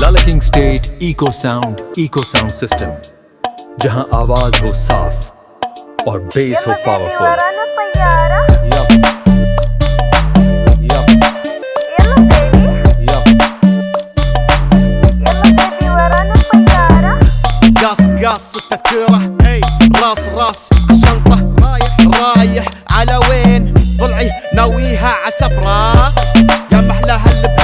निराला king state echo sound system, जहां आवाज हो साफ और बेस हो पावरफुल। قص التذكرة راس الشنطة رايح على وين؟ ضلعي ناويها عسفرة، يا محلاها اللي